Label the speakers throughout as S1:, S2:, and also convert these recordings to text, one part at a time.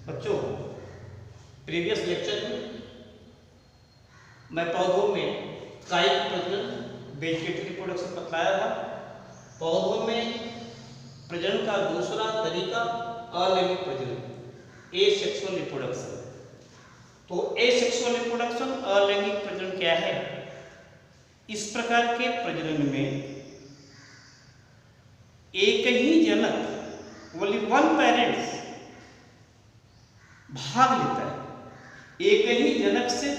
S1: बच्चों, previous lecture में मैं पौधों में कायिक प्रजनन वेजिटेटिव रिप्रोडक्शन बतलाया था। पौधों में प्रजनन का दूसरा तरीका अलैंगिक प्रजनन, एसेक्सुअल रिप्रोडक्शन। तो एसेक्सुअल रिप्रोडक्शन, अलैंगिक प्रजनन क्या है? इस प्रकार के प्रजनन में एक ही जनक, ओनली वन पेरेंट्स भाग लेता है। एक ही जनक से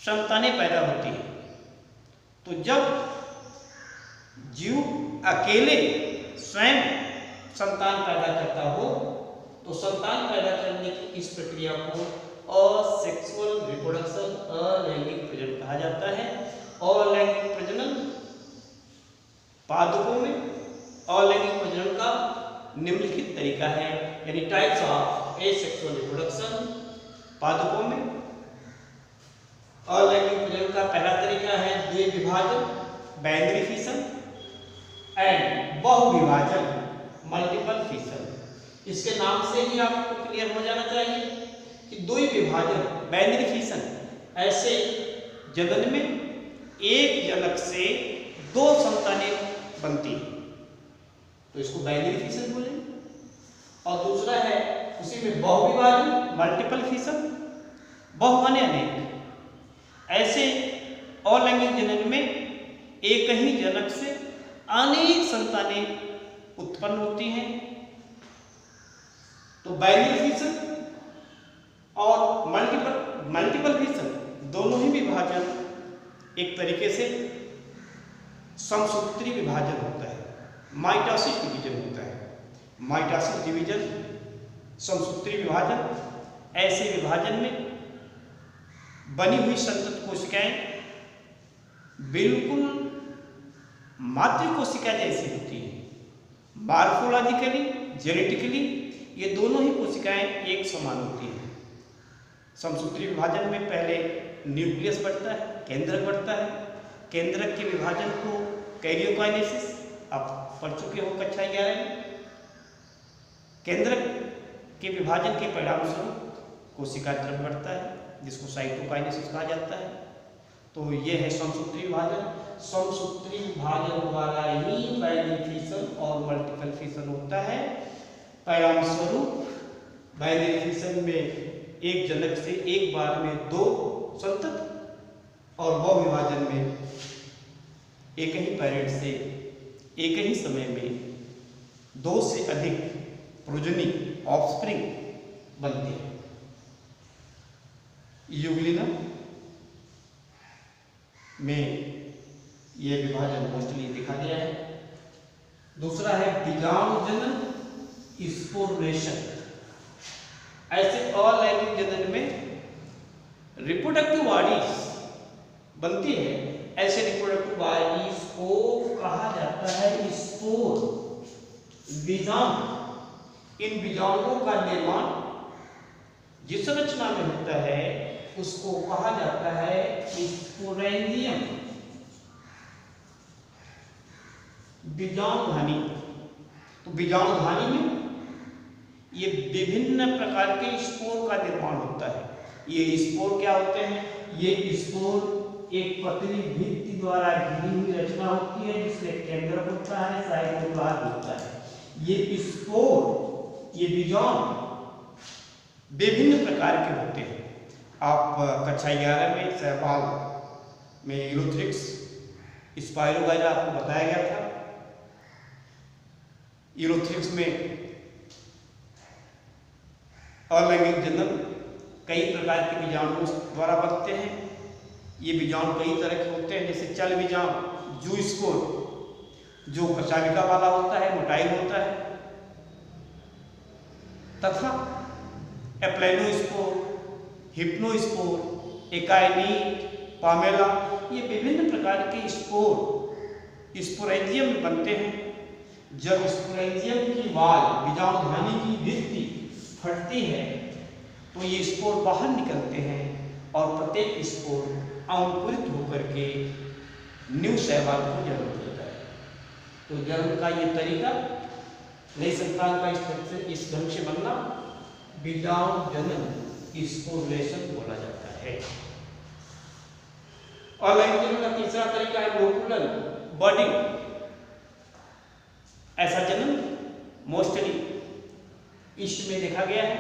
S1: संतानें पैदा होती हैं। तो जब जीव अकेले स्वयं संतान पैदा करता हो तो संतान पैदा करने की इस प्रक्रिया को असेक्सुअल रिप्रोडक्शन, अलैंगिक प्रजनन कहा जाता है। अलैंगिक प्रजनन पादपों में अलैंगिक प्रजनन का निम्नलिखित तरीका है, यानी टाइप्स ऑफ एसेक्सुअल रिप्रोडक्शन। पादपों में अलैंगिक प्रजनन का पहला तरीका है द्विविभाजन, बाइनरी फिशन, एंड बहुविभाजन, मल्टीपल फिशन। इसके नाम से ही आपको क्लियर हो जाना चाहिए कि द्विविभाजन, बाइनरी फिशन, ऐसे जनन में एक जनक से दो संतानें बनती हैं, तो इसको बाइनरी फिशन बोलेंगे। और दूसरा है उसी में बहुविभाजन, मल्टीपल फिशन, बहु माने अनेक। ऐसे अलैंगिक जनन में एक ही जनक से अनेक संतानें उत्पन्न होती हैं। तो बाइनरी फिशन और मल्टीपल फिशन दोनों ही विभाजन एक तरीके से समसूत्री विभाजन होता है, माइटोसिस डिवीजन होता है। माइटोसिस डिवीजन, समसूत्री विभाजन। ऐसे विभाजन में बनी हुई संतत कोशिकाएं बिल्कुल मातृ कोशिका जैसी होती हैं। मॉर्फोलॉजिकली, जेनेटिकली ये दोनों ही कोशिकाएं एक समान होती हैं। समसूत्री विभाजन में पहले न्यूक्लियस बढ़ता है, केंद्रक बढ़ता है। केंद्रक के विभाजन को कैरियोकाइनेसिस, आप पढ़ चुके हो कक्षा 11 में। केंद्रक के विभाजन के परिणाम स्वरूप कोशिका द्रव्य बढ़ता है, जिसको साइटोकाइनेसिस कहा जाता है। तो ये है समसूत्री विभाजन। समसूत्री विभाजन द्वारा ही बाइनरी फिशन और मल्टीपल फिशन होता है। परिणाम स्वरूप बाइनरी फिशन में एक जनक से एक बार में दो संतत, और बहुविभाजन में एक ही पेरेंट से एक ही समय में दो से अधिक प्रोजनी, ऑफस्प्रिंग बनते हैं। यूग्लिना में यह विभाजन मोस्टली दिखा गया है। दूसरा है बीजाणुजनन, स्पोरेशन। ऐसे अलैंगिक जनन में रिप्रोडक्टिव बॉडीज बनती है। ऐसे रिप्रोडक्टिव बॉडीज को कहा जाता है स्पोर, बीजाणु। इन बीजाणुओं का निर्माण जिस रचना में होता है उसको कहा जाता है स्पोरेंजियम, बीजाणुधानी। तो बीजाणुधानी में ये विभिन्न प्रकार के स्पोर का निर्माण होता है। ये स्पोर क्या होते हैं? ये स्पोर एक पतली भित्ति द्वारा घिरी हुई रचना होती है, जिसमें केंद्रक होता है, साइटोप्लाज्म होता है। ये स्पोर, ये बीजाणु विभिन्न प्रकार के होते हैं। आप कक्षा 11 में सहवाल में यूरोथ्रिक्स, स्पाइरो वगैरह आपको बताया गया था। यूरोथ्रिक्स में अलैंगिक जनन कई प्रकार के बीजाणुओं द्वारा बनते हैं। ये बीजाणु कई तरह के होते हैं, जैसे चल बीजाणु, जूस्पोर, जो कचाविका वाला होता है, मोटाइल होता है, तथा एप्लेनोस्पोर, हिप्नोस्पोर, एकाइनीट, पामेला, ये विभिन्न प्रकार के स्पोर स्पोरेंजियम में बनते हैं। जब स्पोरेंजियम की वाल, बीजाणुधानी की भित्ति फटती है तो ये स्पोर बाहर निकलते हैं और प्रत्येक स्पोर अंकुरित होकर के न्यू शैवाल को जन्म देता है। तो जन्म का ये तरीका, नई संतान का इस ढंग से बनना विदाउट जनन, इसको रिलेशन बोला जाता है। अलैंगिक जनन का तीसरा तरीका है मोकुलर बर्डिंग। ऐसा जनन मोस्टली ईस्ट में देखा गया है।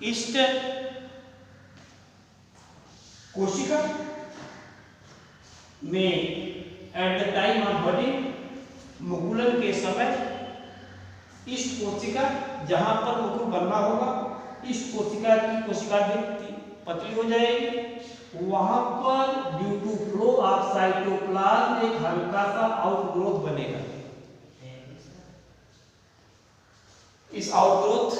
S1: ईस्ट कोशिका में एट द टाइम ऑफ बर्डिंग, मुकुलन के समय ईस्ट कोशिका जहां पर मुकुल बनना होगा, इस कोशिका की कोशिका पतली हो जाएगी, वहां पर due to flow of cytoplasm एक हल्का सा आउटग्रोथ बनेगा। इस आउटग्रोथ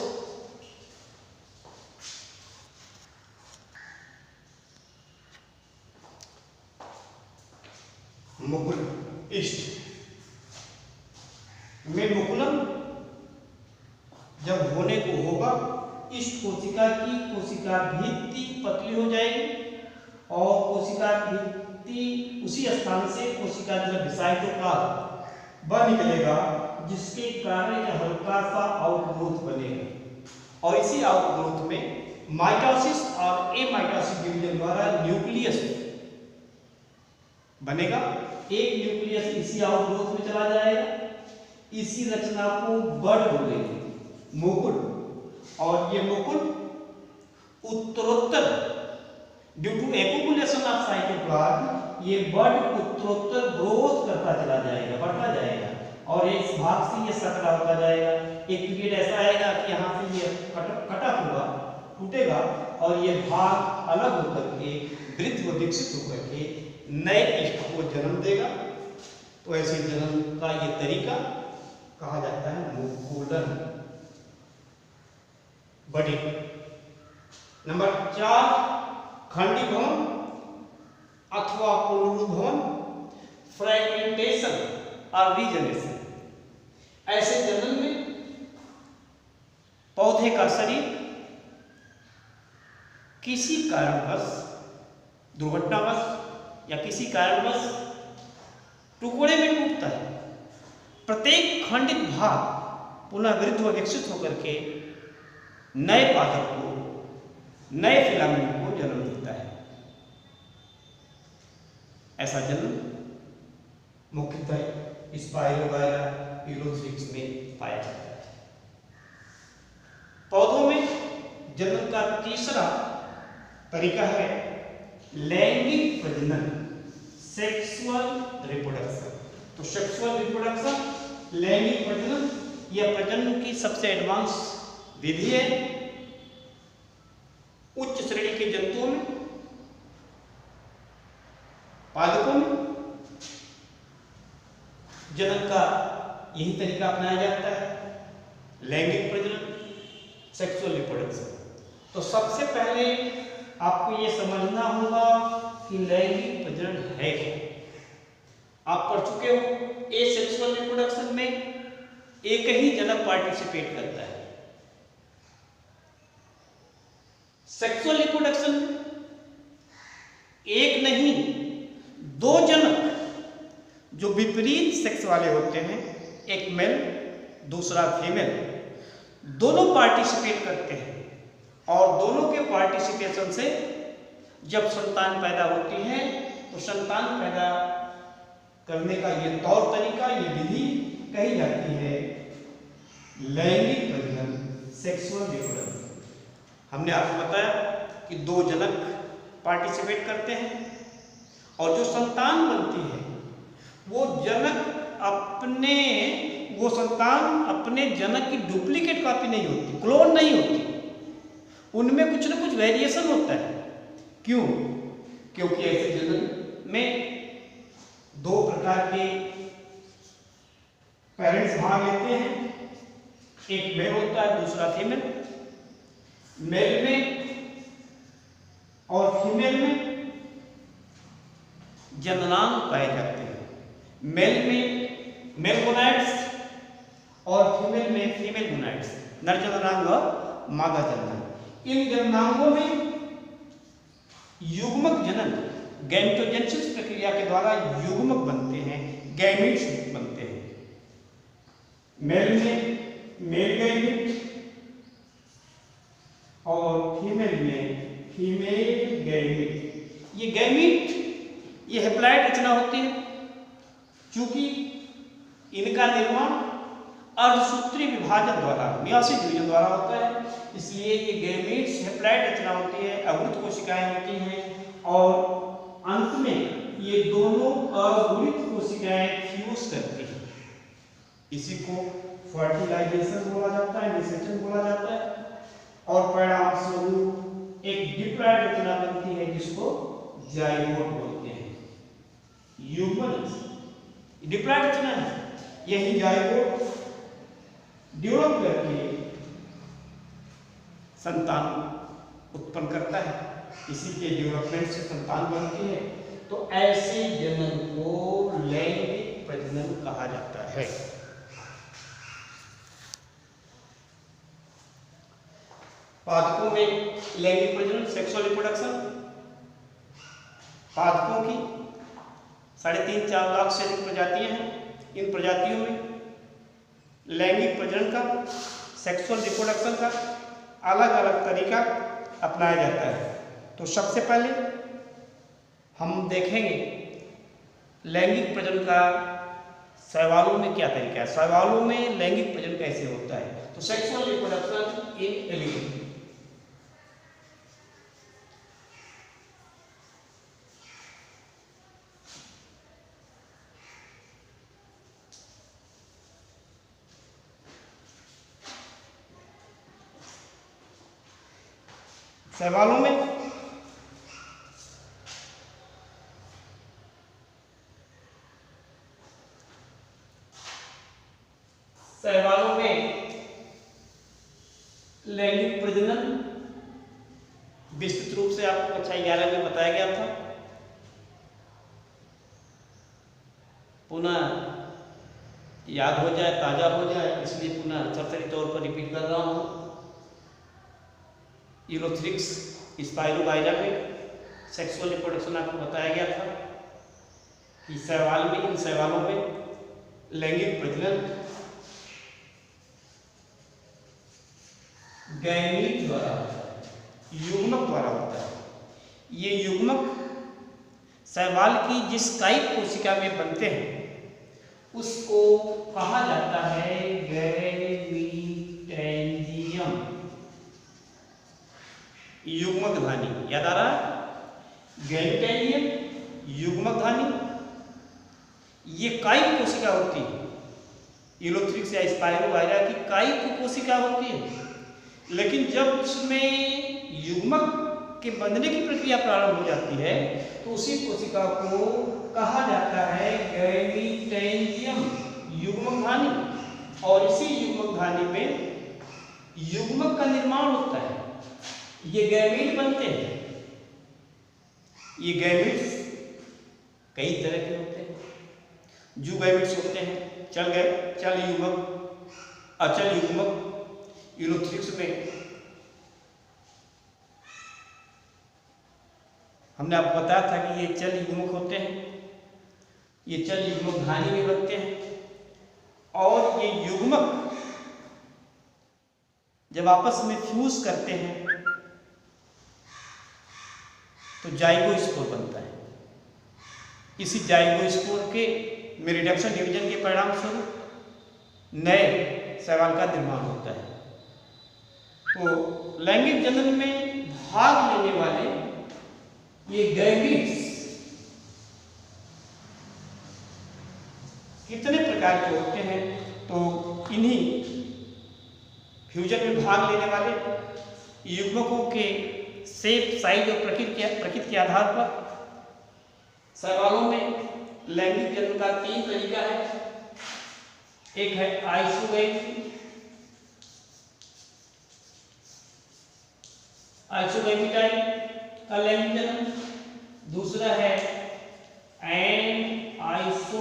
S1: मुकुल ईस्ट में मुकुलम जब होने को होगा, इस कोशिका की कोशिका भित्ति पतली हो जाएगी और कोशिका भित्ति उसी स्थान से कोशिका साइटोप्लाज्म बाहर निकलेगा, जिसके कारण एक हल्का सा आउटग्रोथ बनेगा। और इसी आउटग्रोथ में माइटोसिस और एमाइटोसिस डिवीजन द्वारा न्यूक्लियस बनेगा। एक न्यूक्लियस इसी आउटग्रोथ में चला जाएगा, इसी रचना को बड बोलेंगे, मुकुल। और ये मुकुल उत्तरोत्तर due to accumulation of cytoplasm ये बड उत्तरोत्तर ग्रोथ करता चला जाएगा, बढ़ता जाएगा और इस भाग से ये सकरा होता जाएगा। एक पीरियड ऐसा आएगा कि यहाँ से ये कटा हुआ टूटेगा और ये भाग अलग होकर के वृद्ध व विकसित होकर के नए ईस्ट को जन्म देगा। तो ऐसे जन्म का ये तरीका कहा जाता है मुकुलन बर्डिंग। नंबर 4 खंडी भवन अथवा पुनरुद्भवन, फ्रेगमेंटेशन और रीजनरेशन। ऐसे जनन में पौधे का शरीर किसी कारणवश, दुर्घटनावश या किसी कारणवश टुकड़े में टूटता है। प्रत्येक खंडित भाग पुनः वृद्ध व विकसित होकर के नए पादप को, नए फिलामेंट को जन्म देता है। ऐसा जन्म मुख्यतः स्पाइरोगायरा यूरोथ्रिक्स में पाया जाता है। पौधों में जन्म का तीसरा तरीका है लैंगिक प्रजनन, सेक्सुअल रिप्रोडक्शन। तो सेक्सुअल रिप्रोडक्शन, लैंगिक प्रजनन, यह प्रजनन की सबसे एडवांस विधि है। उच्च श्रेणी के जंतुओं में, पादपों में जनन का यही तरीका अपनाया जाता है, लैंगिक प्रजनन, सेक्सुअल रिप्रोडक्शन। तो सबसे पहले आपको यह समझना होगा कि लैंगिक प्रजनन है क्या। आप पढ़ चुके हो एसेक्सुअल रिप्रोडक्शन में एक ही जनक पार्टिसिपेट करता है। सेक्सुअल रिप्रोडक्शन एक नहीं, दो जनक जो विपरीत सेक्स वाले होते हैं, एक मेल दूसरा फीमेल, दोनों पार्टिसिपेट करते हैं और दोनों के पार्टिसिपेशन से जब संतान पैदा होती है तो संतान पैदा करने का ये तौर तरीका, ये विधि कही जाती है लैंगिक प्रजनन, सेक्सुअल रिप्रोडक्शन। हमने आपको बताया कि दो जनक पार्टिसिपेट करते हैं और जो संतान बनती है वो संतान अपने जनक की डुप्लीकेट कॉपी नहीं होती, क्लोन नहीं होती, उनमें कुछ ना कुछ वेरिएशन होता है। क्यों? क्योंकि ऐसे जनन में दो प्रकार के पेरेंट्स भाग लेते हैं, एक मेल होता है दूसरा फीमेल। मेल में और फीमेल में जननांग पाए जाते हैं। मेल में मेल गोनाइड्स और फीमेल में फीमेल गोनाइड्स, नर जननांग और मादा जननांग। इन जननांगों में युग्मक जनन, गैमेटोजेनेसिस प्रक्रिया के द्वारा युग्मक बनते हैं, गैमीट्स बनते हैं। मेल में मेल गैमीट, फीमेल में फीमेल गैमीट। ये गैमीट ये हैप्लॉइड रचना होती है। चूंकि इनका निर्माण अर्धसूत्री विभाजन द्वारा मियोसिस डिवीजन द्वारा होता है, इसलिए ये गैमीट्स हैप्लॉइड रचना होती है, अवृत कोशिकाएं होती हैं और अंत में ये दोनों अवृत कोशिकाएं फ्यूज करती हैं। इसी को फर्टिलाइजेशन बोला जाता है, निषेचन बोला जाता है और परिणाम स्वरूप एक डिप्लॉइड रचना बनती है जिसको जाइगोट बोलते हैं। युग्मन डिप्लॉइड रचना है, यही जाइगोट डेवलप करके संतान उत्पन्न करता है, इसी के डेवलपमेंट से संतान बनती है। तो ऐसे जनन को लैंगिक प्रजनन कहा जाता है। पादपों में लैंगिक प्रजनन सेक्सुअल रिप्रोडक्शन, पादपों की 3.5-4 लाख से अधिक प्रजातियां हैं। इन प्रजातियों में लैंगिक प्रजनन का, सेक्सुअल रिप्रोडक्शन का अलग अलग तरीका अपनाया जाता है। तो सबसे पहले हम देखेंगे लैंगिक प्रजनन का शैवालों में क्या तरीका है, शैवालों में लैंगिक प्रजनन कैसे होता है। तो सेक्सुअल रिप्रोडक्शन इन एलिगेटर, शैवालों में लैंगिक प्रजनन विस्तृत रूप से आपको कक्षा 11 में बताया गया था। पुनः याद हो जाए, ताजा हो जाए, इसलिए पुनः सरसरी तौर पर रिपीट कर रहा हूँ। यूरोथ्रिक्स स्पाइरोगाइरा में सेक्सुअल रिप्रोडक्शन आपको बताया गया था कि शैवाल में, इन शैवालों में लैंगिक प्रजनन गैमीट द्वारा होता है, युग्मक द्वारा होता है। ये युग्मक शैवाल की जिस कायिक कोशिका में बनते हैं उसको कहा जाता है गैमीटेंजियम, युग्मक धानी। याद आ रहा है, गैमीटेंजियम युग्मक धानी। ये कायिक कोशिका होती है, यूरोथ्रिक्स या स्पाइरोगाइरा की कायिक कोशिका होती है। लेकिन जब उसमें युग्मक के बनने की प्रक्रिया प्रारंभ हो जाती है तो उसी कोशिका को कहा जाता है गैमीटेंजियम, युग्मक धानी। और इसी युग्मक धानी में युग्मक का निर्माण होता है, ये गैमीट बनते हैं। ये गैमीट्स कई तरह के होते हैं। जो गैमीट्स होते हैं चल युग्मक, अचल युग्मक। यूरोथ्रिक्स में हमने आपको बताया था कि ये चल युग्मक होते हैं, ये चल युग्मक धानी में बनते हैं। और ये युग्मक जब आपस में फ्यूज करते हैं तो जाइगोस्पोर बनता है। इसी जाइगोस्पोर के में रिडक्शन डिवीजन के परिणाम स्वरूप नए शैवाल का निर्माण होता है। तो लैंगिक जनन में भाग लेने वाले ये गैमीट्स कितने प्रकार के होते हैं, तो इन्हीं फ्यूजन में भाग लेने वाले युग्मकों के शेप, साइज और प्रकृति के आधार पर शैवालों में लैंगिक जनन का 3 तरीका है। एक है आइसोगैमीट, आइसोगैमीटाइप का लैंगिक जनन। दूसरा है एंड आइसोगैमीटाइप।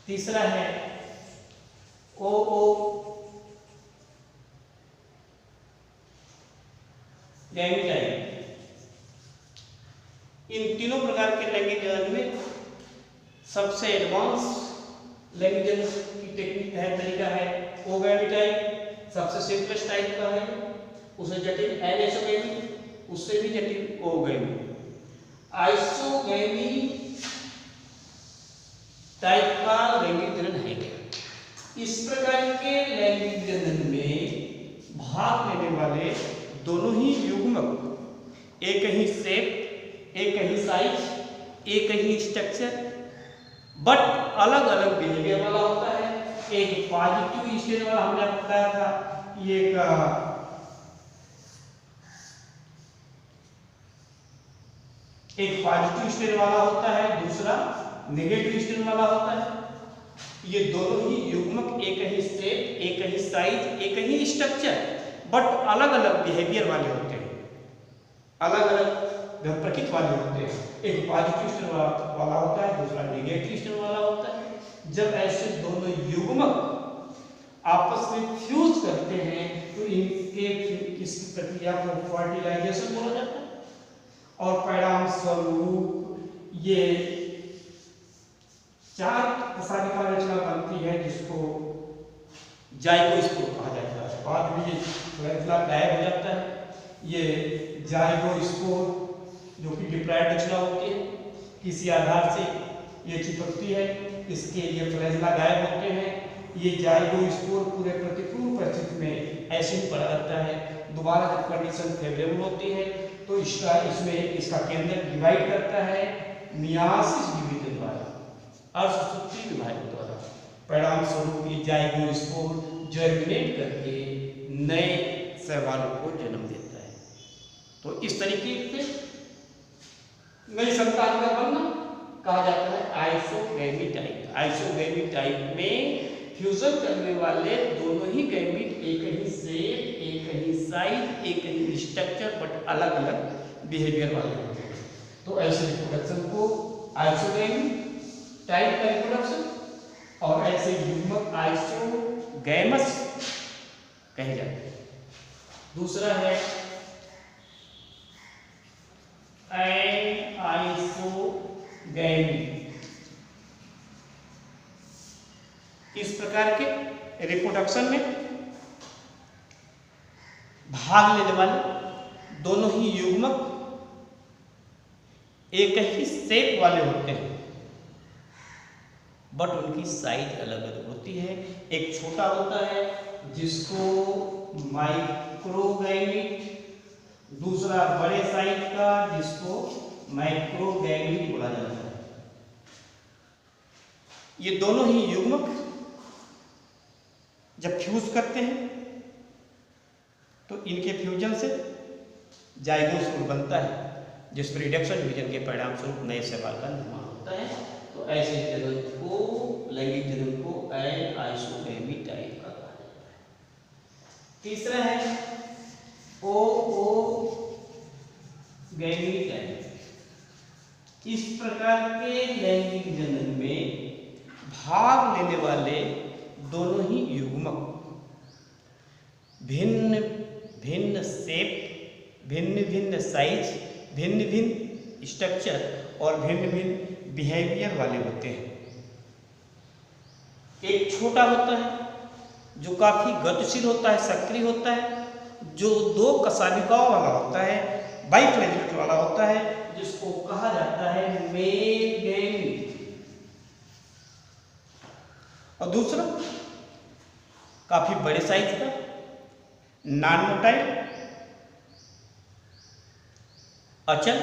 S1: तीसरा है गैमीटाइप। इन तीनों प्रकार के लैंगिक जनन में सबसे एडवांस लैंगिक जनन की टेक्निक है, तरीका है ओगैमीटाइप। सबसे सिंपलेस्ट टाइप का है, उसे जटिल एनेसोगैमी, उससे भी जटिल ओगैमी। आइसोगैमी टाइप का लैंगिक जनन है क्या? इस प्रकार के लैंगिक जनन में भाग लेने वाले दोनों ही युग्मक एक ही शेप, एक ही साइज, एक ही स्ट्रक्चर बट अलग अलग बिहेवियर वाला होता है। एक पॉजिटिव स्टेट वाला हमने आपको बताया था, एक पॉजिटिव स्टेट वाला होता है, दूसरा नेगेटिव स्टेट वाला होता है। ये दोनों ही युग्मक एक ही शेप, एक ही साइज, एक ही स्ट्रक्चर बट अलग अलग बिहेवियर वाले होते हैं, अलग अलग प्रकृति वाले होते हैं। एक पॉजिटिव स्टेट वाला होता है, दूसरा नेगेटिव स्टेट वाला होता है। जब ऐसे दोनों युग्मक आपस में फ्यूज करते हैं तो इनके इस प्रक्रिया को फर्टिलाइजेशन बोला जाता है और परिणाम स्वरूप ये चार रासायनिक रचना बनती है जिसको जाइगोस्पोर कहा जाता है। बाद में ये फ्लोरेंसला गायब हो जाता है। ये जाइगोस्पोर जो कि डिप्लॉयड रचना होती है, किसी आधार से ये चिपकती है, इसके ये फ्लोरेंसला गायब होते हैं। ये जाइगोस्पोर पूरे प्रतिकूल परिस्थिति में ऐसे ही पड़ा रहता है। दोबारा जब कंडीशन फेवरेबल होती है तो इसका केंद्र डिवाइड करता है मियासिस डिवीजन द्वारा, अर्धसूत्री विभाजन द्वारा। परिणाम स्वरूप ये जाइगोस्पोर जर्मिनेट करके नए शैवालों को जन्म देता है। तो इस तरीके से नई संतान का बनना कहा जाता है आइसोगैमी टाइप। आइसोगैमी टाइप में फ्यूजन करने वाले दोनों ही गैमीट एक ही शेप, एक ही साइज, एक ही स्ट्रक्चर बट अलग अलग बिहेवियर वाले होते हैं। तो ऐसे रिप्रोडक्शन को आइसोगैमी टाइप का रिप्रोडक्शन और ऐसे युग्मक आइसोगैमस कहे जाते हैं। दूसरा है एनाइसोगैमी। इस प्रकार के रिप्रोडक्शन में भाग लेने वाले दोनों ही युग्मक एक ही शेप वाले होते हैं बट उनकी साइज अलग अलग होती है। एक छोटा होता है जिसको माइक्रोगैमीट, दूसरा बड़े साइज का जिसको मैक्रोगैमीट बोला जाता है। ये दोनों ही युग्मक जब फ्यूज करते हैं तो इनके फ्यूजन से जाइगोस्पोर बनता है जिस पर रिडक्शन डिवीजन के परिणाम स्वरूप नए शैवाल का निर्माण होता है। तो ऐसे जनन को, लैंगिक जनन को एनाइसोगैमी टाइप का कहा जाता है। तीसरा है ओओगैमी टाइप। इस प्रकार के लैंगिक जनन में भाग लेने वाले दोनों ही युग्मक भिन्न भिन्न शेप, भिन्न भिन्न साइज, भिन्न भिन्न स्ट्रक्चर और भिन्न भिन्न बिहेवियर वाले होते हैं। एक छोटा होता है जो काफी गतिशील होता है, सक्रिय होता है, जो दो कशाभिकाओं वाला होता है, बाइफ्लैजिलेट वाला होता है, जिसको कहा जाता है मेल गैमीट। और दूसरा काफी बड़े साइज का नॉन मोटाइल अचल,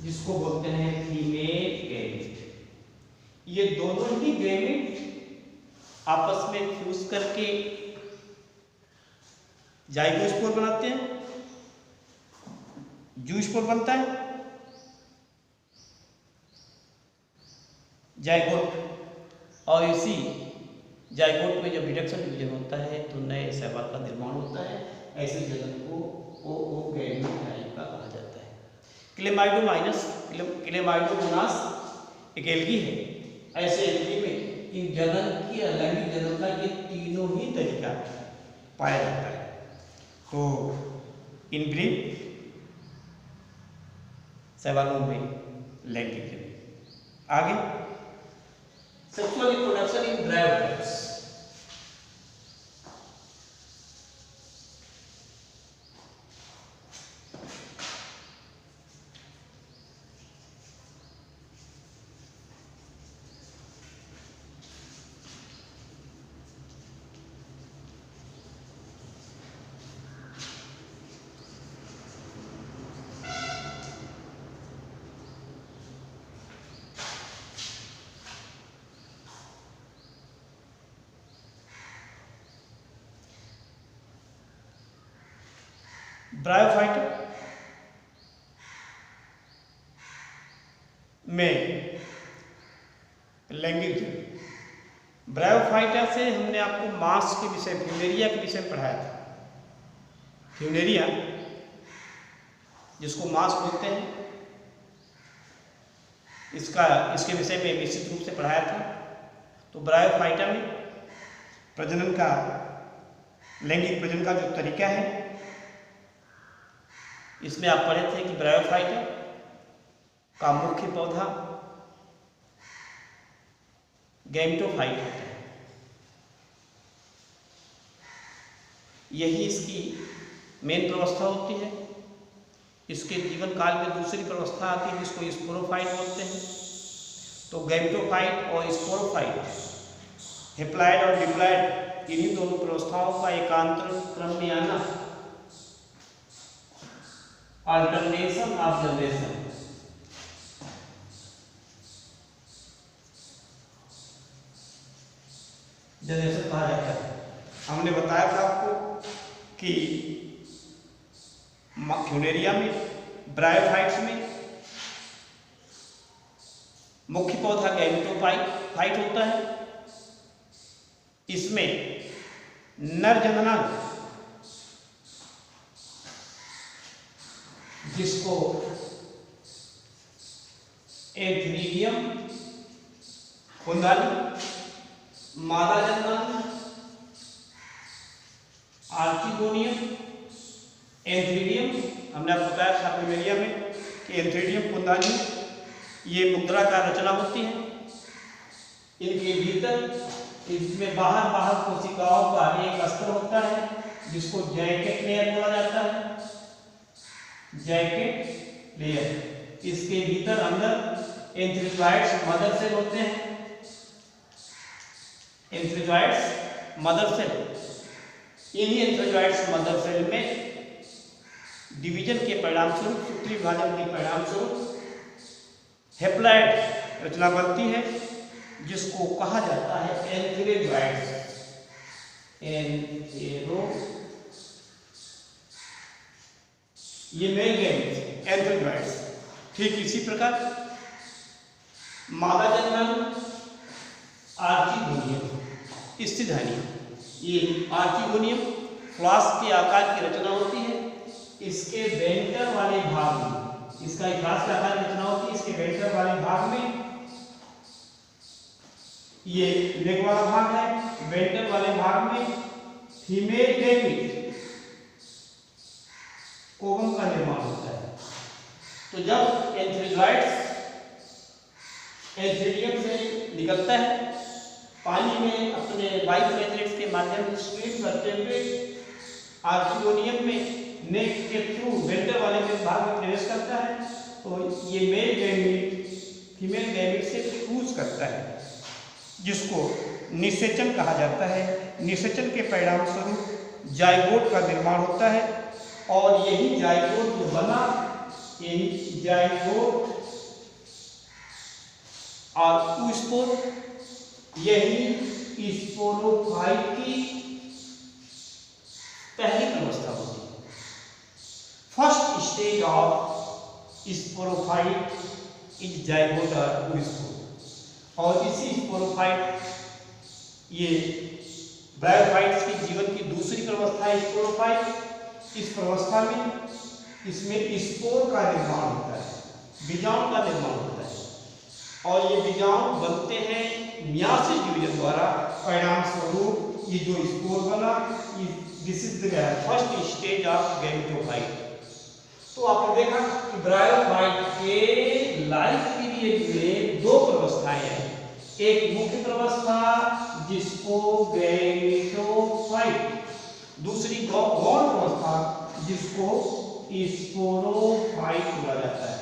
S1: जिसको बोलते हैं फीमेल गैमीट। ये दोनों ही गैमीट आपस में फ्यूज करके जाइगोस्पोर बनाते हैं, जूस्पोर बनता है, जाइगोट, और इसी जाइगोट में जब रिडक्शन डिवीजन होता है तो नए शैवाल का निर्माण होता है। ऐसे जनन को ओओगैमी टाइप का कहा जाता है। क्लेमाइडोमोनास एक एल्गी है। ऐसे एल्गी में इन जनन की लैंगिक जनन का ये तीनों ही तरीका पाया जाता है। तो इन ब्रीफ शैवालों में लैंगिक जनन। आगे सेक्सुअल रिप्रोडक्शन इन ब्रायोफाइट्स। ब्रायोफाइट में लैंगिक ब्रायोफाइटा से हमने आपको मांस के विषय फ्यूनेरिया के विषय में पढ़ाया था। फ्यूनेरिया जिसको मांस बोलते हैं, इसके विषय में निश्चित रूप से पढ़ाया था। तो ब्रायोफाइटा में प्रजनन का लैंगिक प्रजनन का जो तरीका है, इसमें आप पढ़े थे कि ब्रायोफाइटा का मुख्य पौधा गैमेटोफाइट होता है। यही इसकी मेन प्रवस्था होती है। इसके जीवन काल में दूसरी प्रवस्था आती है जिसको स्पोरोफाइट बोलते हैं। तो गैमेटोफाइट और स्पोरोफाइट, हेप्लॉइड और डिप्लॉइड, इन्हीं दोनों प्रवस्थाओं का एकांतर क्रम में आना, अल्टरनेशन ऑफ जनरेशन, जनरेशन कहा जाता है। हमने बताया था आपको कि फ्यूनेरिया में, ब्रायोफाइट्स में मुख्य पौधा गैमेटोफाइट होता है। इसमें नर जननांग, जिसको एंथ्रीडियम कुंदाली, मादा जननांग आर्चिगोनियम, एंथ्रीडियम, हमने आपको बताया था फ्यूनेरिया में कि एंथ्रीडियम कुंदाली ये मुद्रा का रचना होती है। इनके भीतर, इसमें बाहर कोशिकाओं का एक अस्तर होता है जिसको जैकेट लेयर बोला जाता है। जैकेट लेयर, इसके भीतर अंदर एंथ्रीजॉइड्स मदर सेल होते हैं। एंथ्रीजॉइड्स मदर सेल, इन्हीं एंथ्रीजॉइड्स मदर सेल में डिवीजन के परिणाम स्वरूप, सूत्री विभाजन के परिणाम स्वरूप हेप्लॉइड रचना बनती है जिसको कहा जाता है एंथ्रीजॉइड्स। ये मेल गैमेट्स एंथ्रीजॉइड्स। ठीक इसी प्रकार मादा जननांग आर्चिगोनियम स्थितधानी, ये आर्चिगोनियम फ्लास्क के आकार की रचना होती है। इसके वेंटर वाले भाग में, इसका फ्लास्क के आकार की रचना होती है। इसके वेंटर वाले भाग में ये नेक वाला भाग है। वेंटर वाले भाग में फीमेल गैमेट ओवम का निर्माण होता है। तो जब एंथ्रीजॉइड्स एंथ्रीडियम से निकलता है, पानी में अपने बाइफ्लेजेलेट्स के माध्यम से स्वीट करते हुए आर्चिगोनियम में नेक के थ्रू वेंटर वाले में भाग में प्रवेश करता है, तो ये मेल गैमेट फीमेल गैमेट से फ्यूज करता है, जिसको निषेचन कहा जाता है। निषेचन के परिणाम स्वरूप जाइगोट का निर्माण होता है और यही जाइगोट जो बना, यही जाइगोट और oospore, यही स्पोरोफाइट की पहली अवस्था होती है। First stage of sporophyte is zygote और oospore। और इसी स्पोरोफाइट, ये ब्रायोफाइट्स के जीवन की दूसरी प्रवस्था है स्पोरोफाइट। इस प्रवस्था में इसमें स्पोर का निर्माण होता है, बीजाणु का निर्माण होता है, और ये बीजाणु बनते हैं मियासिस डिवीजन द्वारा। परिणाम स्वरूप ये जो स्पोर बना, this is the first stage of gametophyte. तो आपने देखा कि ब्रायोफाइट के लाइफ पीरियड में दो प्रवस्थाएं हैं। एक मुख्य प्रवस्था जिसको गैमेटोफाइट, दूसरी गौण प्रवस्था जिसको स्पोरोफाइट बोला जाता है।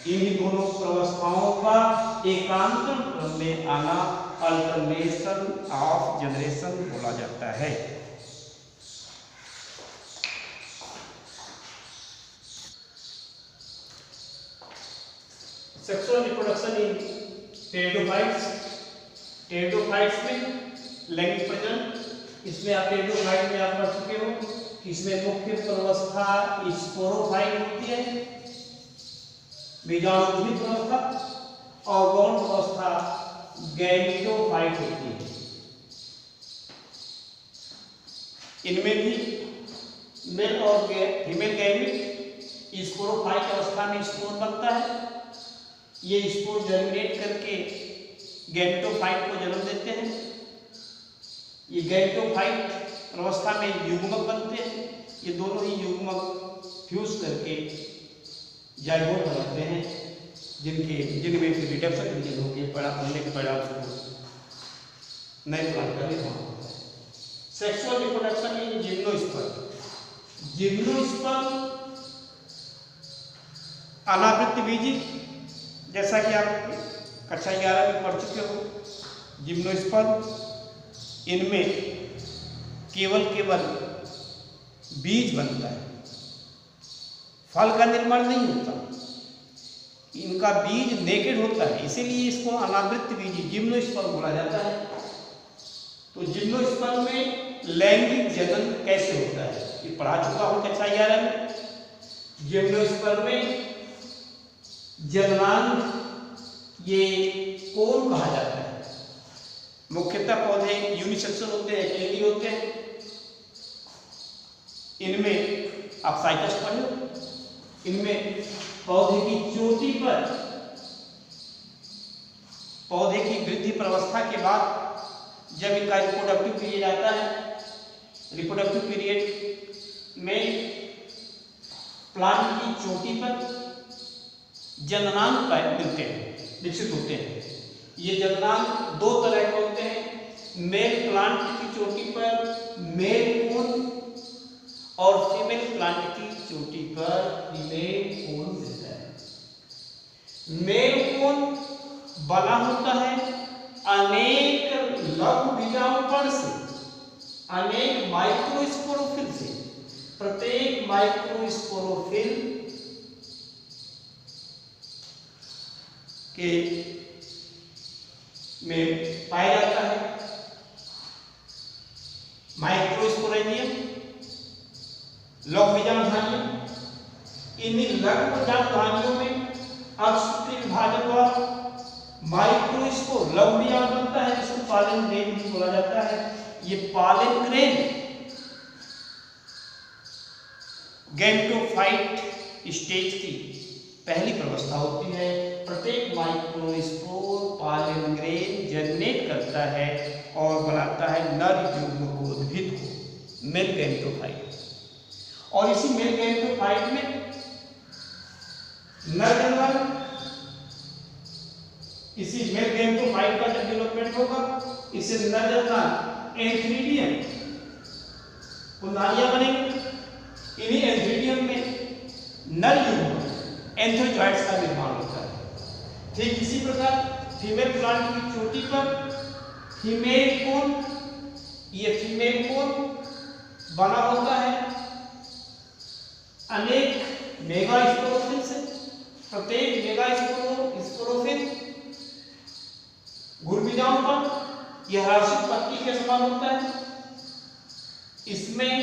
S1: इन्हीं दोनों प्रवस्थाओं का एकांतर क्रम में आना अल्टरनेशन ऑफ जनरेशन बोला जाता है। सेक्सुअल रिप्रोडक्शन इन टेरिडोफाइट्स। टेरिडोफाइट्स में लैंगिक प्रजनन, इसमें आप टेरिडोफाइट में आप पढ़ चुके हो, इसमें मुख्य प्रवस्था स्पोरोफाइट होती है, बीजाणुरोधी प्रवस्था, और गौण प्रवस्था गैमेटोफाइट होती है। इनमें भी मेल और फीमेल गैमेट स्पोरोफाइट अवस्था में स्पोर बनता है। ये स्पोर जर्मिनेट करके गैमेटोफाइट को जन्म देते हैं। ये गैमेटोफाइट अवस्था में युग्मक बनते हैं। ये दोनों ही युग्मक फ्यूज करके जाइगोट बनाते हैं, जिनमें फिर रिडक्शन इंजन होकर बनने के परिणामस्वरूप नए प्लांट का निर्माण होता है। Sexual reproduction in gymnosperm. Gymnosperm अनावृत्त बीजी, जैसा कि आप कक्षा 11 में पढ़ चुके हो। जिम्नोस्पर्म इनमें केवल बीज बनता है, फल का निर्माण नहीं होता। इनका बीज नेकेड होता है, इसीलिए इसको अनावृत्त बीजी जिम्नोस्पर्म बोला जाता है। तो जिम्नोस्पर्म में लैंगिक जनन कैसे होता है ये पढ़ा चुका हूं कक्षा 11 में। जिम्नोस्पर्म में जननांग ये कोन कहा जाता है। मुख्यतः पौधे यूनिसेक्सुअल होते हैं, अकेली होते हैं। इनमें आप साइटस पढ़ो, इनमें पौधे की चोटी पर पौधे की वृद्धि प्रावस्था के बाद जब इनका रिप्रोडक्टिव पीरियड आता है, रिप्रोडक्टिव पीरियड में प्लांट की चोटी पर जननांग मिलते हैं, विकसित होते हैं। ये जननांग दो तरह के होते हैं। मेल प्लांट की चोटी पर मेल कोन और फीमेल प्लांट की चोटी पर फीमेल कोन मिलता है। मेल कोन बना होता है अनेक लघु बीजाणुकण से, अनेक माइक्रोस्पोरोफिल से। प्रत्येक माइक्रोस्पोरोफिल के में पाया जाता है माइक्रोस्पोरेंजियम, लघु बीजाणुधानियों। इन्हीं लघु बीजाणुधानियों में अक्षसूत्री विभाजन द्वारा माइक्रोस्पोर लघु बीजाणु बनता है, जिसको पालन ग्रेन भी बोला जाता है। ये पालन ग्रेन गैमेटोफाइट स्टेज की पहली प्रावस्था होती है। प्रत्येक माइक्रोस्पोर पालन ग्रेन जर्मिनेट करता है और बनाता है नर युग्मकोद्भिद को, मेल गैमेटोफाइट। और इसी मेल गैमेटोफाइट में नर जनन, इसी मेल गैमेटोफाइट का जब डेवलपमेंट होगा, इससे नर जनन एंथ्रीडियम कुंडालियां बनेंगी। इन्हीं एंथ्रीडियम में नर युग्मक एंथ्रोजॉइट्स का निर्माण होता है। ठीक इसी प्रकार फीमेल प्लांट की चोटी पर फीमेल कोन, ये फीमेल कोन बना होता है अनेक मेगास्पोरोफिल से। प्रत्येक मेगास्पोरोफिल घुर्बीजाओं पर यह हर्षित पत्ती के समान होता है। इसमें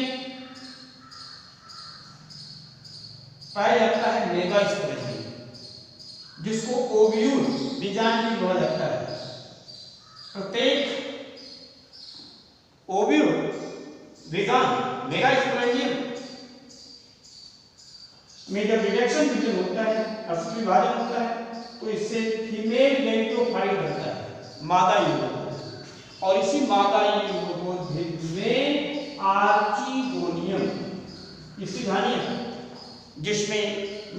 S1: पाया जाता है मेगास्पोरेंजियम, जिसको ओव्यूल बीजांड भी बोला जाता है। प्रत्येक ओव्यूल बीजांड मेगास्पोरेंजियम में जब रिडक्शन विजन होता है, हर्षित विभाजन होता है, तो इससे फीमेल गैमेटोफाइट बनता है, मादा युग्मक। और इसी मादा युग्मकोद्भिद में आर्चिगोनियम इसी धानिया जिसमें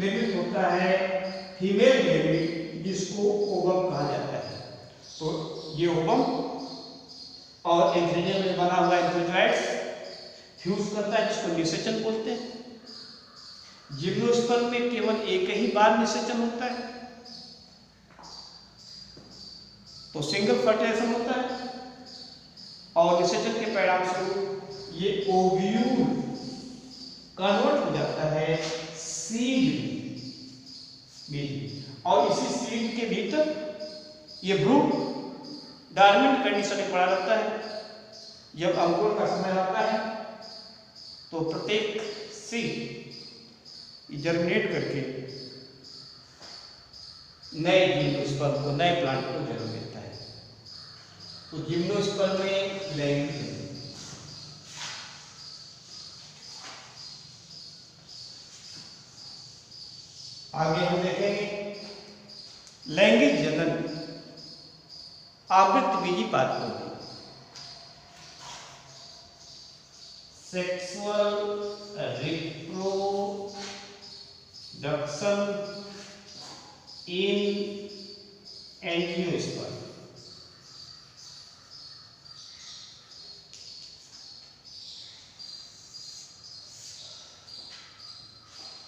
S1: निर्मित होता है फीमेल गैमेट, जिसको ओवम कहा जाता है। तो ये ओवम और एंथ्रेनियम में बना हुआ एंथ्रोजोइड्स फ्यूज करता है, जिसको निषेचन बोलते हैं। जिम्नोस्पर्म में केवल एक ही बार निषेचन होता है, तो सिंगल फर्टिलाइजेशन होता है, और निषेचन के परिणाम स्वरूप ये ओव्यूल कन्वर्ट हो जाता है सीड में, और इसी सीड के भीतर ये भ्रूण डॉर्मेंट कंडीशन में पड़ा रहता है। जब अंकुरण का समय आता है तो प्रत्येक सीड जर्मिनेट करके नए जिम्नोस्पर्म को, नए प्लांट को जन्म देता है। तो जिम्नोस्पर्म में लैंगिक, आगे हम देखेंगे लैंगिक जनन आवृत्तबीजी पादपों में। सेक्सुअल रिप्रोडक्शन इन एंजियोस्पर्म।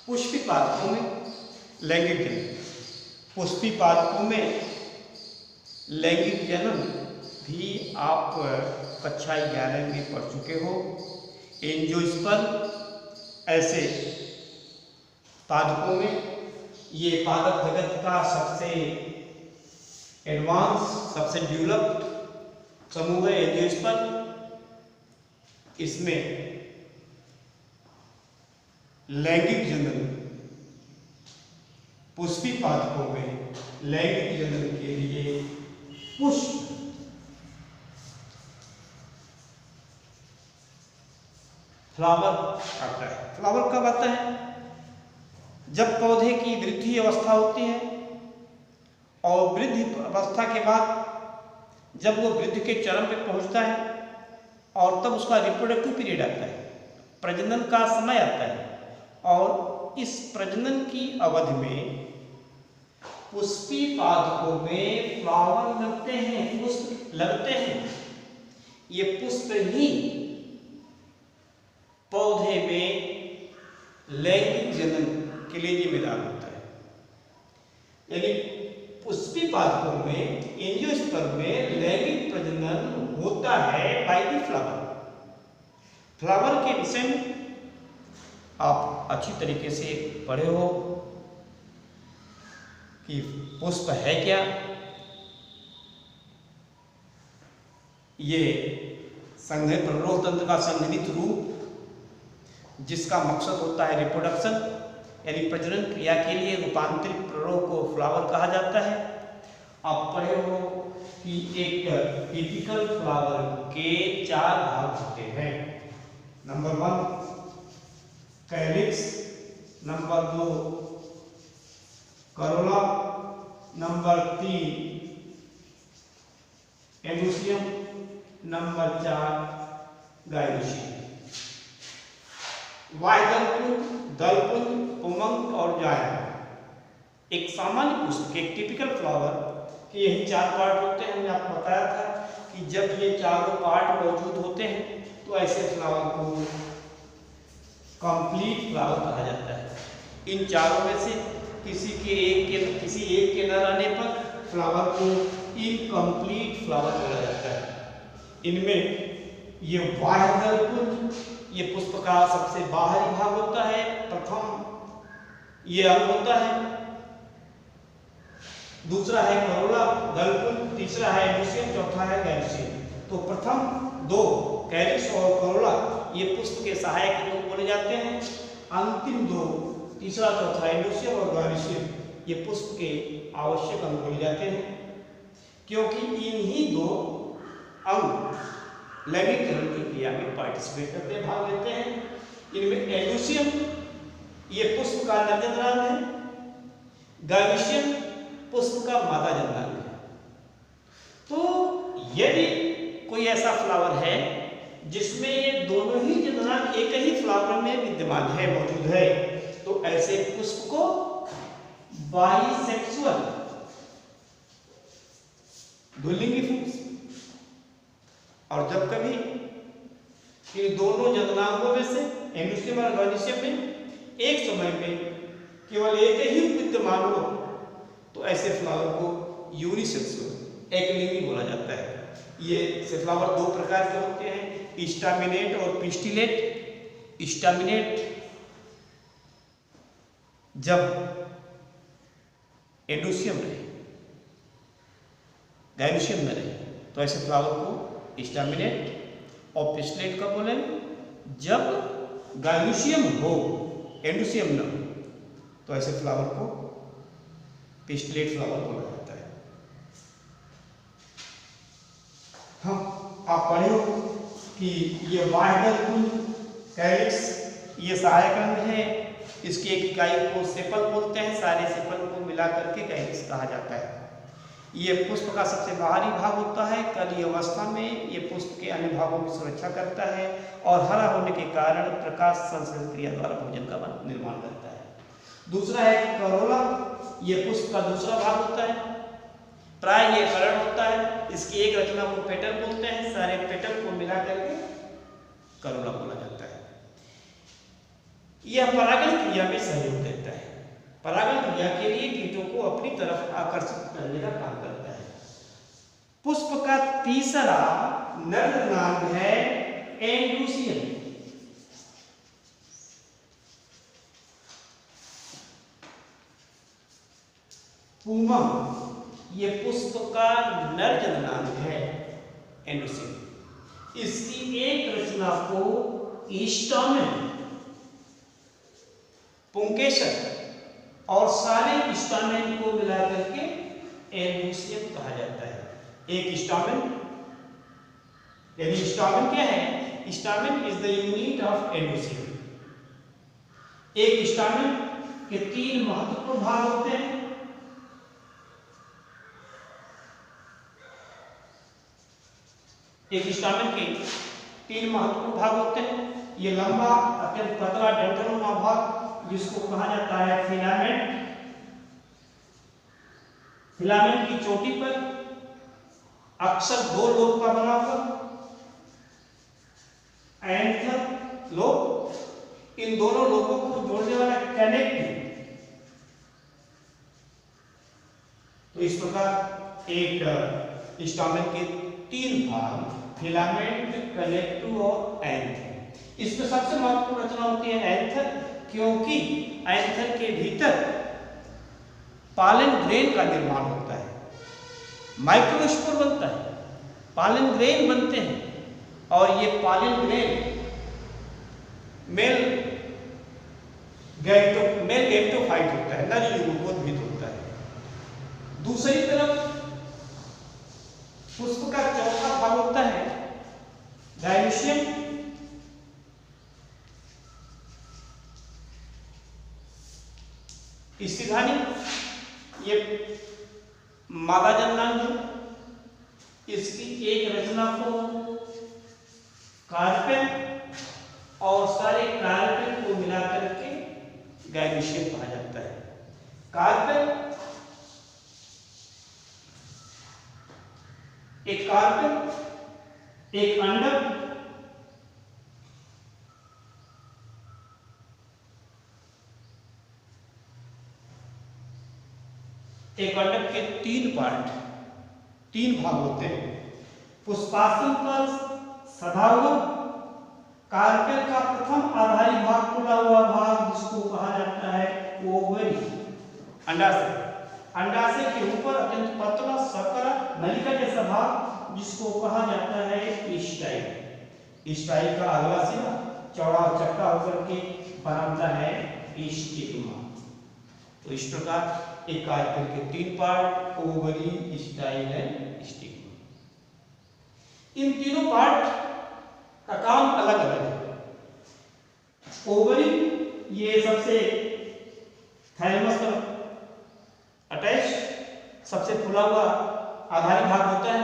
S1: पुष्पी पादपों में लैंगिक जनन, पुष्पी पादपों में लैंगिक जनन भी आप कक्षा 11 में पढ़ चुके हो। एंजियोस्पर्म ऐसे पादपों में, ये पादप जगत का सबसे एडवांस, सबसे डेवलप्ड समूह है एंजियोस्पर्म। इसमें लैंगिक जनन, पुष्पी पादपों में लैंगिक जनन के लिए पुष्प फ्लावर आता है। फ्लावर कब आता है? जब पौधे की वृद्धि अवस्था होती है, और वृद्धि अवस्था के बाद जब वो वृद्धि के चरम पे पहुंचता है, और तब उसका रिप्रोडक्टिव पीरियड आता है, प्रजनन का समय आता है, और इस प्रजनन की अवधि में पुष्पी पादपों में फ्लावर लगते हैं, पुष्प लगते हैं। ये पुष्प ही पौधे में लैंगिक जनन के लिए जिम्मेदार होता है। यानी पुष्पी पादपों में, एंजियोस्पर्म में लैंगिक प्रजनन होता है बाय द फ्लावर। फ्लावर के विषय में आप अच्छी तरीके से पढ़े हो कि पुष्प है क्या। ये संघनित प्ररोह तंत्र का संघनित रूप, जिसका मकसद होता है रिप्रोडक्शन, यानी प्रजनन क्रिया के लिए रूपांतरित प्ररोह को फ्लावर कहा जाता है। आप पढ़े हो कि एक टिपिकल फ्लावर के 4 भाग होते हैं। Number 1 calyx, number 2 Corolla, number 3 एंडोसियम, number 4 गाइलोसियम। वायदलपुंज, दलपुंज, पुमंग और जायंट। एक सामान्य पुष्प, एक टिपिकल फ्लावर के यही 4 पार्ट होते हैं। मैंने आपको बताया था कि जब ये चारों पार्ट मौजूद होते हैं तो ऐसे फ्लावर को कंप्लीट फ्लावर कहा जाता है। इन चारों में से किसी एक के न रहने पर फ्लावर को इनकम्प्लीट फ्लावर बोला जाता है। इनमें ये वायदलपुंज, ये पुष्प का सबसे बाहरी भाग होता है, प्रथम ये अंग होता है। दूसरा है करोला, दलपुंज, तीसरा है एंडोसियम, चौथा है गाइलोसियम। तो प्रथम 2 कैलिक्स और करोला ये पुष्प के सहायक अंग बोले जाते हैं। अंतिम 2, तीसरा चौथा एंडोसियम और गाइलोसियम ये पुष्प के आवश्यक अंग बोले जाते हैं, क्योंकि इन्हीं 2 अंग लैंगिक जनन की क्रिया में पार्टिसिपेट करते हैं, भाग लेते हैं। इनमें एंडोसियम ये पुष्प का नरजननांग है, गाइलोसियम पुष्प का मादा जननांग है। तो यदि कोई ऐसा फ्लावर है जिसमें ये दोनों ही जननांग एक ही फ्लावर में विद्यमान है, मौजूद है, तो ऐसे पुष्प को बाइसेक्सुअल, द्विलिंगी और जब कभी इन दोनों जननांगों में से एंडोसियम और गायनोसियम में एक समय में केवल एक ही विद्यमान हो तो ऐसे फ्लावर को यूनिसेक्सुअल एकलिंगी बोला जाता है। ये से फ्लावर दो प्रकार के होते हैं, स्टामिनेट और पिस्टिलेट। स्टामिनेट जब एंडोसियम रहे, गायनोसियम में रहे तो ऐसे फ्लावर को स्टामिनेट, और पिस्टिलेट कब बोलेंगे? जब गायनोसियम हो, एंडोसियम न हो तो ऐसे फ्लावर को पिस्टिलेट फ्लावर बोला जाता है। हम आप पढ़े हो कि ये बाह्य कुंज कैलिक्स ये सहायक अंग है। इसकी एक इकाई को सेपल बोलते हैं, सारे सेपल को मिला करके कैलिक्स कहा जाता है। ये पुष्प का सबसे बाहरी भाग होता है। कली अवस्था में ये पुष्प के अन्य भागों की सुरक्षा करता है और हरा होने के कारण प्रकाश संश्लेषण क्रिया द्वारा भोजन का निर्माण करता है। दूसरा है करोला, ये पुष्प का दूसरा भाग होता है। प्राय ये करण होता है। इसकी एक रचना को पेटल बोलते हैं, सारे पेटल को मिला करके करोला बोला जाता है। यह परागण क्रिया में सहयोग देता है। परागण क्रिया के लिए कीटों को अपनी तरफ आकर्षित करने का काम करता है। पुष्प का तीसरा नर नाम है एंडोसियम। पुमम ये पुष्प का नर जननांग है एंडोसियम। इसकी एक रचना को स्टामेन, पुंकेसर और सारे स्टामेन को मिला करके एंडोसियम कहा जाता है। एक स्टामेन, यानी स्टामेन क्या है? Stamen is the unit of एंडोसियम। एक स्टामेन के तीन महत्वपूर्ण भाग होते हैं। एक स्टामेन के तीन महत्वपूर्ण भाग होते हैं। ये लंबा अत्यंत पतला डंठलनुमा भाग जिसको कहा जाता है फिलामेंट। फिलामेंट की चोटी पर अक्सर दो लोब का बना हुआ एंथर लोब, इन दोनों लोबों को जोड़ने वाला कनेक्टिव। तो इस प्रकार एक स्टामेन के तीन भाग फिलामेंट, कनेक्टिव और एंथर। इसमें सबसे महत्वपूर्ण रचना होती है एंथर, क्योंकि एंथर के भीतर पॉलन ग्रेन का निर्माण होता है। माइक्रोस्पोर बनता है, पॉलन ग्रेन बनते हैं और ये पॉलन ग्रेन मेल गैमेटोफाइट होता है, नर युग्मोद्भिद होता है। दूसरी तरफ पुष्प का चौथा भाग होता है गायनोसियम। इसकी धानी ये मादा जननांग है। इसकी एक रचना को कार्पेल और सारे कार्पेल को मिलाकर के गायनोसियम कहा जाता है। कार्पेल, एक कार्पेल, एक अंडक, एक अंडक के तीन पार्ट, तीन भाग होते हैं। पुष्पासन पर सधा हुआ कार्पेल का प्रथम आधारी भाग खुला हुआ भाग जिसको कहा जाता है ओवरी। अंडाशय, अंडाशय के ऊपर अत्यंत पतला सकरा नलिका जैसा भाग जिसको कहा जाता है स्टाइल। स्टाइल का अगला सिरा चौड़ा चक्का होकर के बनाता है स्टिग्मा। तो इस प्रकार एक कार्पेल के तीन part, ovary, style and stigma. इन तीनों पार्ट का काम अलग अलग है। ओवरी ये सबसे थैलेमस पर अटैच सबसे फुला हुआ आधारी भाग होता है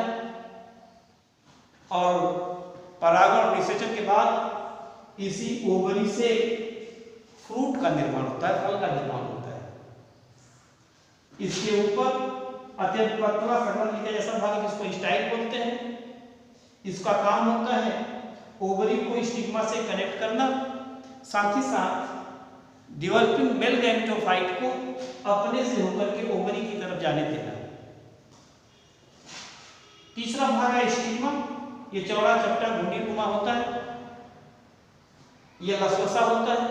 S1: और परागण और निषेचन के बाद इसी ओवरी से फ्रूट का निर्माण होता है, फल का निर्माण होता है। इसके ऊपर अत्यंत पतला सकल नलिका जैसा भाग जिसको स्टाइल बोलते हैं। इसका काम होता है ओवरी को स्टिग्मा से कनेक्ट करना, साथ ही साथ डेवलपिंग मेल गैमेटोफाइट को अपने से होकर के ओवरी की तरफ जाने देना। तीसरा भाग है स्टिग्मा। ये चौड़ा चपटा घुंडी-नुमा होता है, यह लसवसा होता है।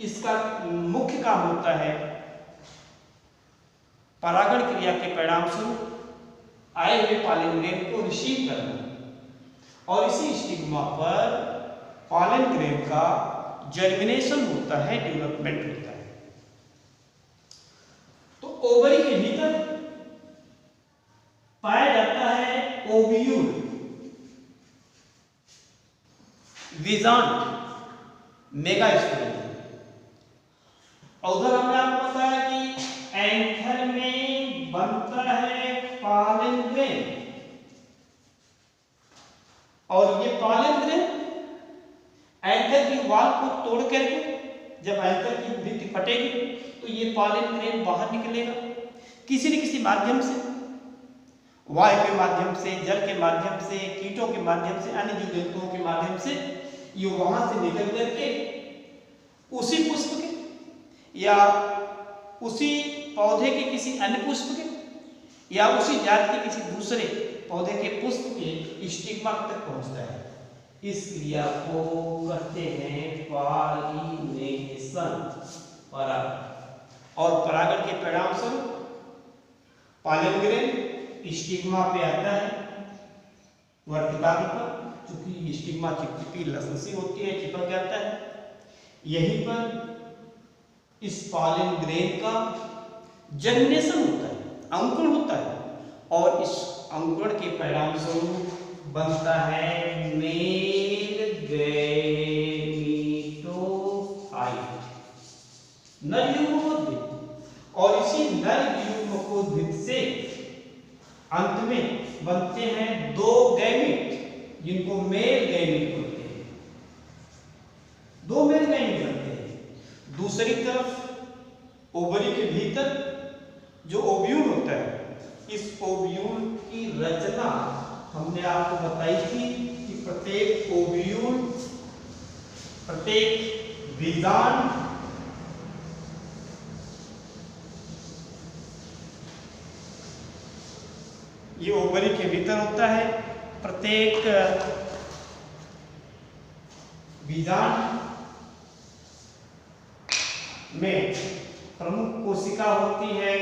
S1: इसका मुख्य काम होता है परागण क्रिया के परिणाम स्वरूप आए हुए पॉलन ग्रेन को रिसीव करना, और इसी स्टिग्मा पर पॉलन ग्रेन का जर्मिनेशन होता है, डेवलपमेंट होता है। तो ओवरी के भीतर पाया जाता है ओव्यूल, विजांट, मेगास्पोरेंज। और उधर हमने आपको बताया कि एंथर में बनता है पॉलन ग्रेन, और ये पॉलन ग्रेन एंथर की वॉल को तोड़ करके जब एंथर की भित्ति फटेगी तो ये पॉलन ग्रेन बाहर निकलेगा किसी न किसी माध्यम से, वायु के माध्यम से, जल के माध्यम से, कीटों के माध्यम से, अन्य जीव जंतुओं के माध्यम से। ये वहां से निकल करके उसी पुष्प के या उसी पौधे के किसी अन्य पुष्प के या उसी जात के किसी दूसरे पौधे के पुष्प के स्टिग्मा तक पहुंचता है। इस क्रिया को कहते हैं पॉलिनेशन, परागण। और परागण के परिणाम स्वरूप पॉलन ग्रेन स्टिग्मा पे आता है वर्तिकाग्र पर, चूंकि स्टिग्मा चिपचिपी लसलसी होती है, चिपक जाता है। यहीं पर इस पॉलन ग्रेन का जर्मिनेशन होता है, अंकुरण होता है, और इस अंकुरण के परिणाम स्वरूप बनता है मेल गैमेटोफाइट, नर युग्मकोद्भिद। और इसी नर युग्मकोद्भिद से अंत में बनते हैं दो गैमेट, जिनको मेल गैमेट बोलते हैं। दो मेल गैमेट बनते हैं। दूसरी तरफ ओवरी के भीतर जो ओव्यूल होता है, इस ओव्यूल की रचना हमने आपको बताई थी कि प्रत्येक ओव्यूल, प्रत्येक बीजांड ये ओवरी के भीतर होता है। प्रत्येक बीजांड में प्रमुख कोशिका होती है,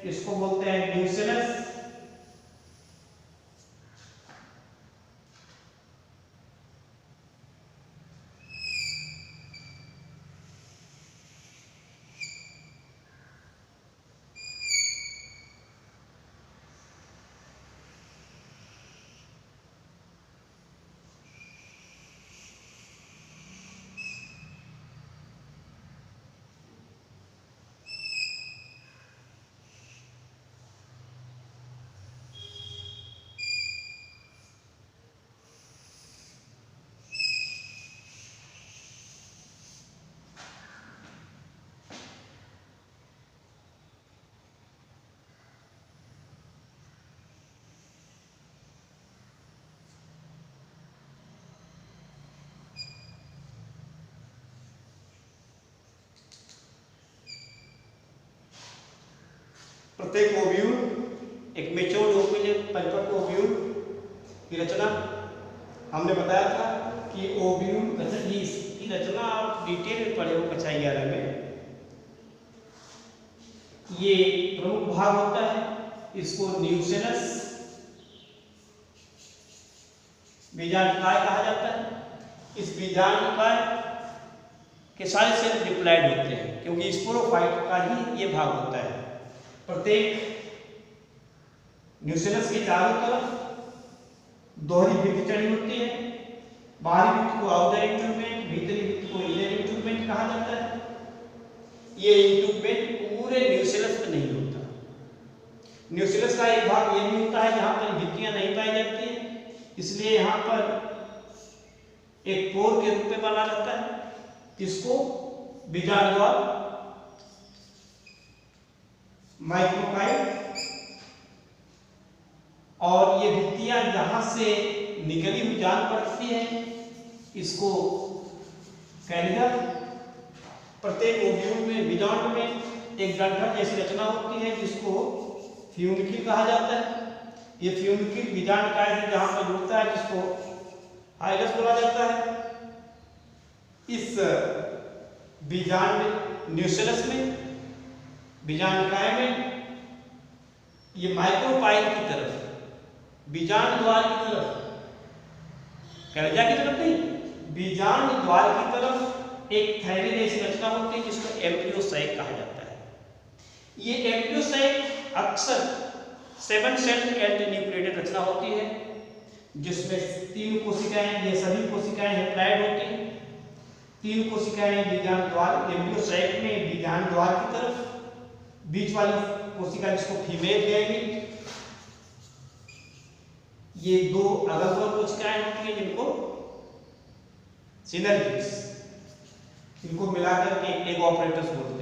S1: इसको बोलते हैं न्यूक्लियस। प्रत्येक ओव्यूल एक मैच्योर्ड ओव्यूल, परिपक्व ओव्यूल की रचना हमने बताया था कि ओव्यूल की रचना आप डिटेल में पढ़े हो कक्षा 11 में। ये प्रमुख भाग होता है, इसको न्यूक्लियस बीजांडकाय कहा जाता है। इस बीजांडकाय के सारे सेल डिप्लॉयड होते हैं, क्योंकि स्पोरोफाइट का ही ये भाग होता है। प्रत्येक न्यूक्लियस के चारों तरफ दोहरी भित्ति चढ़ी होती है। बाहरी भित्ति को आउटर इंट्यूबमेंट, भीतरी भित्ति को इनर इंट्यूबमेंट कहा जाता है। ये इंट्यूबमेंट पूरे न्यूक्लियस पे नहीं होता। न्यूक्लियस का एक भाग ये भी होता है जहां पर भित्तियां नहीं पाई जाती है, इसलिए यहाँ पर एक पोर के रूप में बना रहता है, जिसको बीजांडद्वार माइक्रोकाइल। और ये भित्तियां जहां से निकली हुई जान पड़ती है, इसको कैरियर। प्रत्येक ओव्यूल में बीजांड में एक डंठल जैसी रचना होती है जिसको फ्यूनिक्यूल कहा जाता है। ये फ्यूनिक्यूल बीजांड काय से जहां पर जुड़ता है जिसको हाइलस बोला जाता है। इस बीजांड न्यूसेलस में, बीजांड काय में, ये माइक्रोपाइल की तरफ, बीजांड द्वार की तरफ, कैरिजा की तरफ नहीं, बीजांड द्वार की तरफ एक थैली जैसी रचना होती है जिसको एम्ब्रियोसाइक कहा जाता है। ये एम्ब्रियोसाइक अक्सर 7 सेल एंटीन्यूक्लिएटेड रचना होती है जिसमें 3 कोशिकाएं, ये सभी कोशिकाएं हेप्लॉइड होती हैं। 3 कोशिकाएं बीजांड द्वार, एम्ब्रियोसाइक में बीजांड द्वार की तरफ, बीच वाली कोशिका जिसको फीमेल गैमेट, ये 2 अलग-अलग कोशिकाएं होती हैं जिनको सिनर्जिड्स, इनको मिलाकर के एक ऑपरेटर्स बोलते हैं।